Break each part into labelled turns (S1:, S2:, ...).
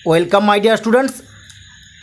S1: Welcome my dear students.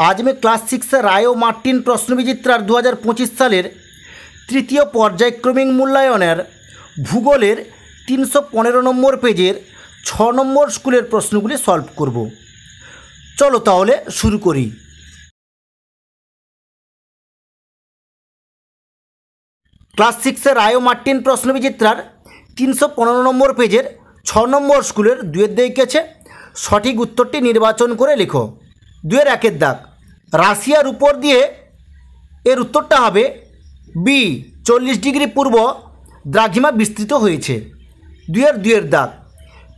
S1: आज मैं class 6 राय ও Martin প্রশ্নবিচিত্রার 2025 সালের তৃতীয় পর্যায়ক্রমিক মূল্যায়নের ভূগোলের 315 নম্বর পেজের 6 নম্বর স্কুলের প্রশ্নগুলি সলভ করব। চলো তাহলে শুরু করি। ক্লাস 6 রায় ও মার্টিন প্রশ্নবিচিত্রার 315 নম্বর পেজের 6 নম্বর স্কুলের 2 দিকে আছে সঠিক উত্তরটি নির্বাচন করে লেখো। 2 এর দাগ রাশিয়ার উপর দিয়ে এর উত্তরটা হবে বি 40 ডিগ্রি পূর্ব দ্রাঘিমা বিস্তৃত হয়েছে। 2 এর দাগ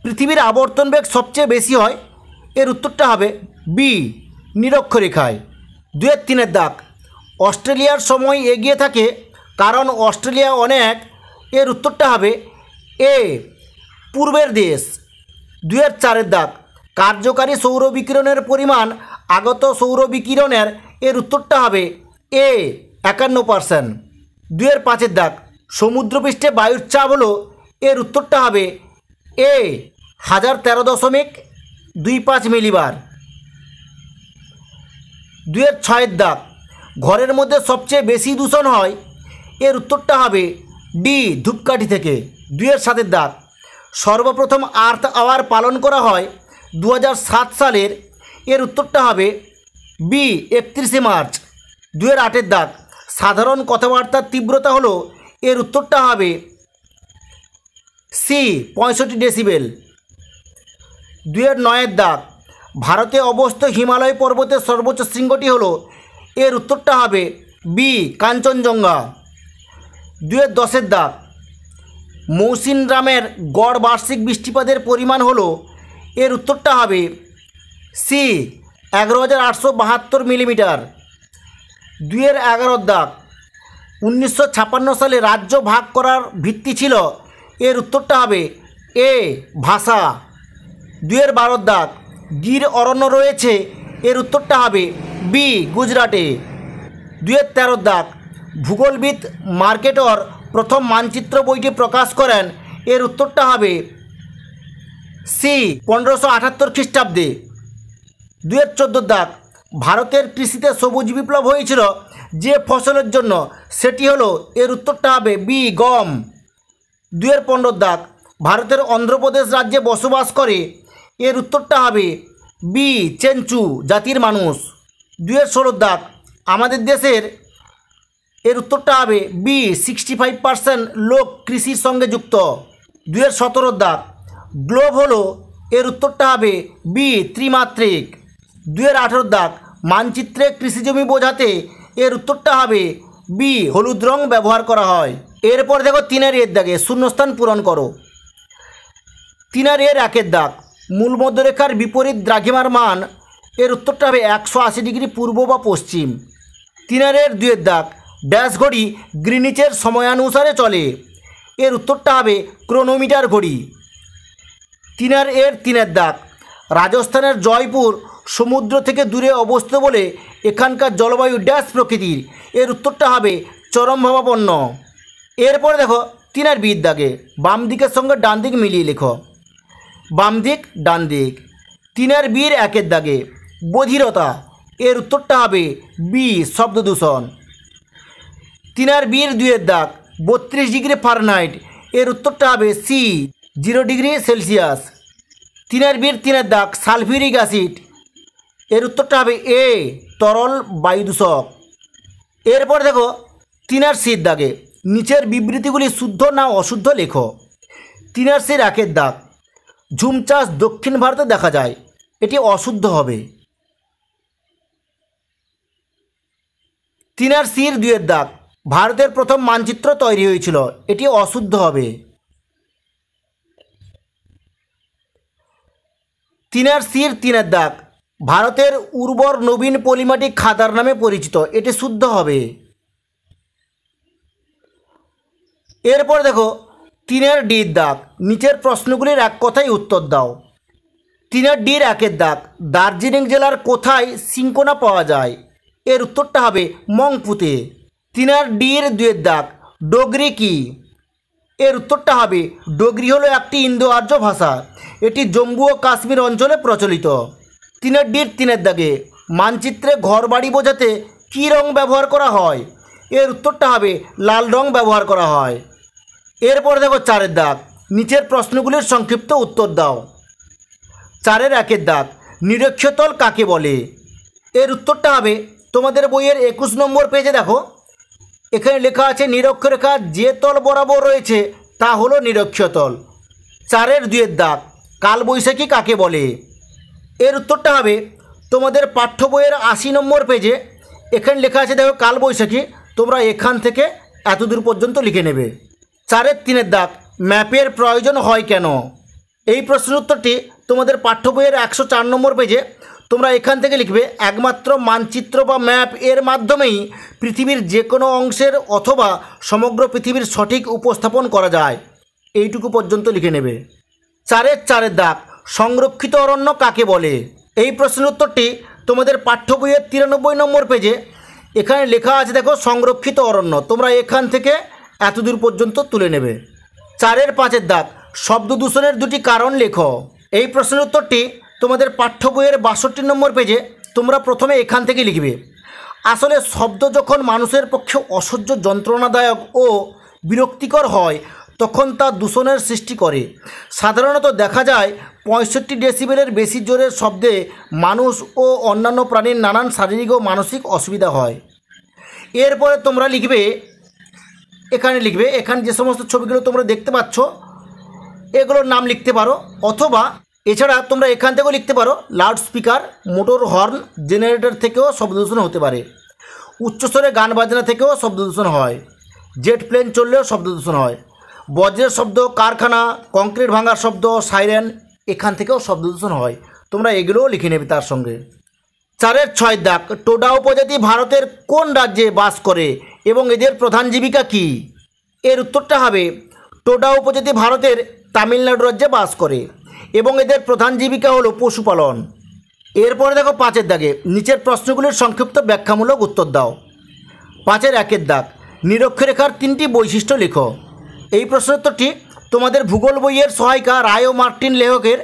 S1: পৃথিবীর আবর্তন বেগ সবচেয়ে বেশি হয়, এর উত্তরটা হবে বি নিরক্ষরেখায়। 2 এর দাগ অস্ট্রেলিয়ার সময় এগিয়ে থাকে কারণ অস্ট্রেলিয়া অনেক, এর উত্তরটা হবে এ পূর্বের দেশ। 2 এর দাগ কার্যকারী সৌর বিকিরণের পরিমাণ আগত সৌর বিকিরণের, এর উত্তরটা হবে এ 51%। 2 এর দাগ সমুদ্রপৃষ্ঠে বায়ুর চাপ হলো, এর উত্তরটা হবে এ 1013.25 মিলিবার। 2 এর দাগ ঘরের মধ্যে সবচেয়ে বেশি দূষণ হয়, এর উত্তরটা হবে ডি ধূপকাঠি থেকে। 2 এর দাগ সর্বপ্রথম আর্থ আওয়ার পালন করা হয় 2007 সালের, এর উত্তরটা হবে বি 31 মার্চ। 2 এর দাগ সাধারণ কথাবার্তার তীব্রতা হলো, এর উত্তরটা হবে সি 65 ডেসিবেল। 2 এর দাগ ভারতে অবস্থিত হিমালয় পর্বতের সর্বোচ্চ শৃঙ্গটি হলো, এর উত্তরটা হবে বি কাঞ্চনজঙ্ঘা। 2 এর দাগ মৌসিনরামের গড় বার্ষিক বৃষ্টিপাতের পরিমাণ হলো, এর উত্তরটা হবে সি 11,872 মিলিমিটার। 2 এর দাগ 1956 সালে রাজ্য ভাগ করার ভিত্তি ছিল, এর উত্তরটা হবে এ ভাষা। 2 এর দাগ গির অরণ্য রয়েছে, এর উত্তরটা হবে বি গুজরাটে। 2 এর দাগ ভূগোলবিদ মার্কেটর প্রথম মানচিত্র বইটি প্রকাশ করেন, এর উত্তরটা হবে সি 1578 খ্রিস্টাব্দে। 2 এর দাগ ভারতের কৃষিতে সবুজ বিপ্লব হয়েছিল যে ফসলের জন্য, সেটি হলো, এর উত্তরটা হবে বি গম। 2 এর দাগ ভারতের অন্ধ্রপ্রদেশ রাজ্যে বসবাস করে, এর উত্তরটা হবে বি চেঞ্চু জাতির মানুষ। 2 এর দাগ আমাদের দেশের, এর উত্তরটা হবে বি 65% লোক কৃষির সঙ্গে যুক্ত। 2 এর দাগ গ্লোব হলো, এর উত্তরটা হবে বি ত্রিমাত্রিক। 2 এর দাগ মানচিত্রে কৃষিজমি বোঝাতে, এর উত্তরটা হবে বি হলুদ রং ব্যবহার করা হয়। এরপর দেখো 3 এর দাগে শূন্যস্থান পূরণ করো। 3 এর দাগ মূল মধ্যরেখার বিপরীত দ্রাঘিমার মান, এর উত্তরটা হবে 180 ডিগ্রি পূর্ব বা পশ্চিম। 3 এর 2 দাগ ড্যাশ ঘড়ি গ্রিনিচের সময়ানুসারে চলে, এর উত্তরটা হবে ক্রোনোমিটার ঘড়ি। 3 এর দাগ রাজস্থানের জয়পুর সমুদ্র থেকে দূরে অবস্থিত বলে এখানকার জলবায়ু ড্যাশ প্রকৃতির, এর উত্তরটা হবে চরমভাবাপন্ন। এরপরে দেখো 3 এর দাগে বাম দিকের সঙ্গে ডান দিক মিলিয়ে লেখো। বাম দিক ডান দিক। 3 এর দাগে বধিরতা, এর উত্তরটা হবে বি শব্দ দূষণ। 3 এর 2 দাগ 32 ডিগ্রি ফারেনহাইট, এর উত্তরটা হবে সি 0 ডিগ্রি সেলসিয়াস। 3 এর দাগ সালফিউরিক অ্যাসিড, এর উত্তরটা হবে এ তরল বায়ুদূষক। এরপর দেখো 3 এর দাগে নিচের বিবৃতিগুলি শুদ্ধ না অশুদ্ধ লেখো। 3 এর দাগ ঝুম চাষ দক্ষিণ ভারতে দেখা যায়, এটি অশুদ্ধ হবে। 3 এর 2 দাগ ভারতের প্রথম মানচিত্র তৈরি হয়েছিল, এটি অশুদ্ধ হবে। 3 এর দাগ ভারতের উর্বর নবীন পলিমাটি খাদার নামে পরিচিত, এটি শুদ্ধ হবে। এরপর দেখো 3 এর দাগ নিচের প্রশ্নগুলির এক কথায় উত্তর দাও। 3 এর দাগ দার্জিলিং জেলার কোথায় সিঙ্কোনা পাওয়া যায়, এর উত্তরটা হবে মংপুতে। 3 এর 2 দাগ ডোগরি কি, এর উত্তরটা হবে ডোগরি হলো একটি ইন্দো আর্য ভাষা, এটি জম্মু ও কাশ্মীর অঞ্চলে প্রচলিত। তিনের ডির তিনের দাগে মানচিত্রে ঘর বাড়ি বোঝাতে কী রং ব্যবহার করা হয়? এর উত্তরটা হবে লাল রং ব্যবহার করা হয়। এরপরে দেখো 4 দাগ, নিচের প্রশ্নগুলির সংক্ষিপ্ত উত্তর দাও। 4 1 দাগ, নিরক্ষতল কাকে বলে? এর উত্তরটা হবে তোমাদের বইয়ের 21 নম্বর পেজে দেখো, এখানে লেখা আছে নিরক্ষরেখা যে তল বরাবর রয়েছে তা হলো নিরক্ষতল। 4 2 দাগ, কালবৈশাখী কাকে বলে? এর উত্তরটা হবে তোমাদের পাঠ্য বইয়ের 80 নম্বর পেজে, এখানে লেখা আছে দেখো কালবৈশাখী, তোমরা এখান থেকে এত দূর পর্যন্ত লিখে নেবে। 4 3 দাগ, ম্যাপের প্রয়োজন হয় কেন? এই প্রশ্নের উত্তরটি তোমাদের পাঠ্য বইয়ের 104 নম্বর পেজে, তোমরা এখান থেকে লিখবে একমাত্র মানচিত্র বা ম্যাপ এর মাধ্যমেই পৃথিবীর যে কোনো অংশের অথবা সমগ্র পৃথিবীর সঠিক উপস্থাপন করা যায়। এইটুকু পর্যন্ত লিখে নেবে। 4 4 দাগ, সংরক্ষিত অরণ্য কাকে বলে? এই প্রশ্নের উত্তরটি তোমাদের পাঠ্য বইয়ের 93 নম্বর পেজে, এখানে লেখা আছে দেখো সংরক্ষিত অরণ্য, তোমরা এখান থেকে এত দূর পর্যন্ত তুলে নেবে। 4 5 দাগ, শব্দ দূষণের দুটি কারণ লেখো। এই প্রশ্নের উত্তরটি তোমাদের পাঠ্য বইয়ের 62 নম্বর পেজে, তোমরা প্রথমে এখান থেকে লিখবে। আসলে শব্দ যখন মানুষের পক্ষে অসহ্য যন্ত্রণাদায়ক ও বিরক্তিকর হয় তখন তা দূষণের সৃষ্টি করে। সাধারণত দেখা যায় 65 ডেসিবেলের বেশি জোরের শব্দে মানুষ ও অন্যান্য প্রাণীর নানান শারীরিক ও মানসিক অসুবিধা হয়। এরপরে তোমরা লিখবে, এখানে লিখবে, এখানে যে সমস্ত ছবিগুলো তোমরা দেখতে পাচ্ছ এগুলোর নাম লিখতে পারো, অথবা এছাড়া তোমরা এখান থেকেও লিখতে পারো loud speaker, motor horn, generator থেকেও শব্দদূষণ হতে পারে। উচ্চস্বরে গান বাজনা থেকেও শব্দদূষণ হয়। জেট প্লেন চললেও শব্দদূষণ হয়। বজ্রের শব্দ, কারখানা, কংক্রিট ভাঙার শব্দ, সাইরেন, এখান থেকেও শব্দদূষণ হয়। তোমরা এগুলোও লিখে নেবে তার সঙ্গে। 4 6 দাগ, টোডা উপজাতি ভারতের কোন রাজ্যে বাস করে এবং এদের প্রধান জীবিকা কী? এর উত্তরটা হবে টোডা উপজাতি ভারতের তামিলনাড়ু রাজ্যে বাস করে এবং এদের প্রধান জীবিকা হলো পশুপালন। এরপরে দেখো 5 দাগে, নিচের প্রশ্নগুলির সংক্ষিপ্ত ব্যাখ্যামূলক উত্তর দাও। 5 1 দাগ, নিরক্ষরেখার 3টি বৈশিষ্ট্য লেখো। এই প্রশ্নের উত্তরটি তোমাদের ভূগোল বইয়ের সহায়িকা রায় ও মার্টিন লেখকের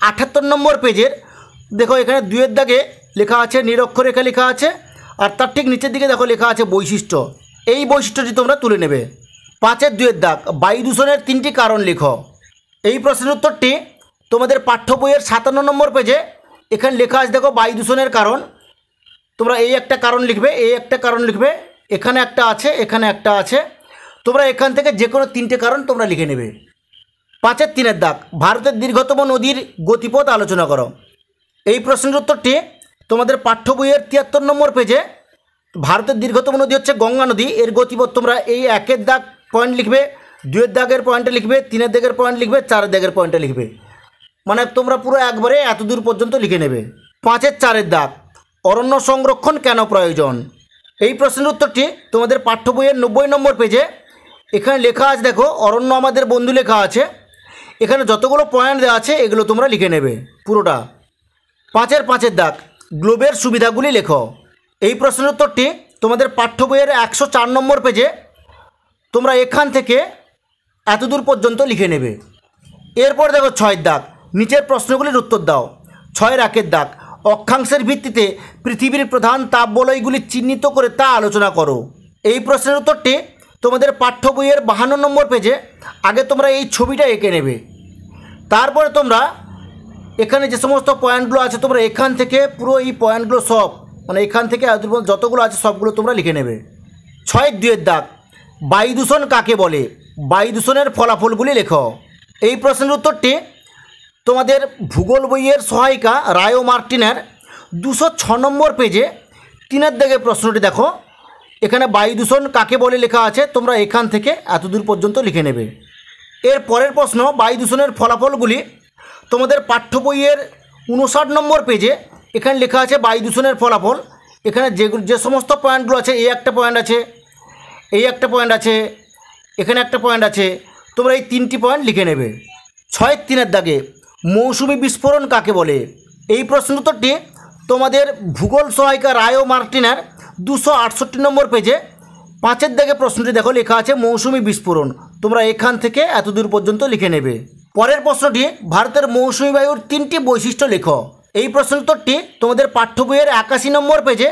S1: 78 নম্বর পেজের, দেখো এখানে 2 দাগে লেখা আছে নিরক্ষরেখা লেখা আছে, আর তার ঠিক নিচের দিকে দেখো লেখা আছে বৈশিষ্ট্য। এই বৈশিষ্ট্যটি তোমরা তুলে নেবে। 5 2 দাগ, বায়ু দূষণের 3টি কারণ লেখো। এই প্রশ্নের উত্তরটি তোমাদের পাঠ্য বইয়ের 57 নম্বর পেজে, এখানে লেখা আছে দেখো বায়ু দূষণের কারণ। তোমরা এই একটা কারণ লিখবে, এই একটা কারণ লিখবে, এখানে একটা আছে, এখানে একটা আছে, তোমরা এখান থেকে যে কোনো 3টে কারণ তোমরা লিখে নেবে। 5 3 দাগ, ভারতের দীর্ঘতম নদীর গতিপথ আলোচনা করো। এই প্রশ্নের উত্তরটি তোমাদের পাঠ্য বইয়ের 73 নম্বর পেজে, ভারতের দীর্ঘতম নদী হচ্ছে গঙ্গা নদী, এর গতিপথ তোমরা এই 1 দাগ পয়েন্ট লিখবে, 2 দাগের পয়েন্টে লিখবে, 3 দাগের পয়েন্ট লিখবে, 4 দাগের পয়েন্টে লিখবে, মানে তোমরা পুরো একবারে এত দূর পর্যন্ত লিখে নেবে। 5 4 দাগ, অরণ্য সংরক্ষণ কেন প্রয়োজন? এই প্রশ্নের উত্তরটি তোমাদের পাঠ্য বইয়ের 90 নম্বর পেজে, এখানে লেখা আছে দেখো অরণ্য আমাদের বন্ধু লেখা আছে, এখানে যতগুলো পয়েন্ট দেওয়া আছে এগুলো তোমরা লিখে নেবে পুরোটা। 5 5 দাগ, গ্লোবের সুবিধাগুলি লেখো। এই প্রশ্নের উত্তরটি তোমাদের পাঠ্য বইয়ের 104 নম্বর পেজে, তোমরা এখান থেকে এত দূর পর্যন্ত লিখে নেবে। এরপর দেখো 6 দাগ, নিচের প্রশ্নগুলির উত্তর দাও। 6 1 দাগ, অক্ষাংশের ভিত্তিতে পৃথিবীর প্রধান তাপবলয়গুলি চিহ্নিত করে তা আলোচনা করো। এই প্রশ্নের উত্তরটি তোমাদের পাঠ্য বইয়ের 52 নম্বর পেজে, আগে তোমরা এই ছবিটা এঁকে নেবে, তারপরে তোমরা এখানে যে সমস্ত পয়েন্টগুলো আছে তোমরা এখান থেকে পুরো এই পয়েন্টগুলো সব, মানে এখান থেকে যতগুলো আছে সবগুলো তোমরা লিখে নেবে। 6 2 দাগ, বায়ু দূষণ কাকে বলে? বায়ু দূষণের ফলাফলগুলি লেখো। এই প্রশ্নের উত্তরটি তোমাদের ভূগোল বইয়ের সহায়িকা রায় ও মার্টিনের 206 নম্বর পেজে 3 দাগে প্রশ্নটি দেখো, এখানে বায়ু দূষণ কাকে বলে লেখা আছে, তোমরা এখান থেকে এত দূর পর্যন্ত লিখে নেবে। এর পরের প্রশ্ন, বায়ু দূষণের ফলাফলগুলি তোমাদের পাঠ্য বইয়ের 59 নম্বর পেজে, এখানে লেখা আছে বায়ু দূষণের ফলাফল। এখানে যে সমস্ত পয়েন্টগুলো আছে, এই একটা পয়েন্ট আছে, এই একটা পয়েন্ট আছে, এখানে একটা পয়েন্ট আছে, তোমরা এই 3টি পয়েন্ট লিখে নেবে। 6 3 দাগে, মৌসুমি বিস্ফোরণ কাকে বলে? এই প্রশ্ন উত্তরটি তোমাদের ভূগোল সহায়িকা রায় ও মার্টিনের 268 নম্বর পেজে 5 দাগে প্রশ্নটি দেখো লেখা আছে মৌসুমি বিস্ফোরণ, তোমরা এখান থেকে এত দূর পর্যন্ত লিখে নেবে। পরের প্রশ্নটি, ভারতের মৌসুমি বায়ুর 3টি বৈশিষ্ট্য লেখো। এই প্রশ্ন উত্তরটি তোমাদের পাঠ্য বইয়ের 81 নম্বর পেজে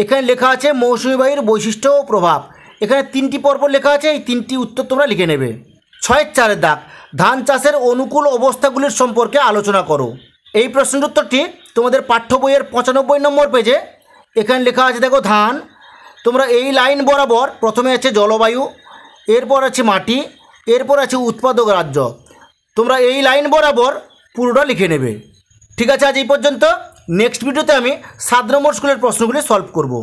S1: এখানে লেখা আছে মৌসুমী বায়ুর বৈশিষ্ট্য ও প্রভাব। এখানে 3টি পর্ব লেখা আছে, এই 3টি উত্তর তোমরা লিখে নেবে। 6-4 দাগ, ধান চাষের অনুকূল অবস্থাগুলির সম্পর্কে আলোচনা করো। এই প্রশ্নের উত্তরটি তোমাদের পাঠ্য বইয়ের 95 নম্বর পেজে এখানে লেখা আছে। দেখো ধান, তোমরা এই লাইন বরাবর প্রথমে আছে জলবায়ু, এরপর আছে মাটি, এরপর আছে উৎপাদক রাজ্য। তোমরা এই লাইন বরাবর পুরোটা লিখে নেবে। ঠিক আছে, আজ এই পর্যন্ত। নেক্সট ভিডিওতে আমি 7 নম্বর স্কুলের প্রশ্নগুলি সলভ করব।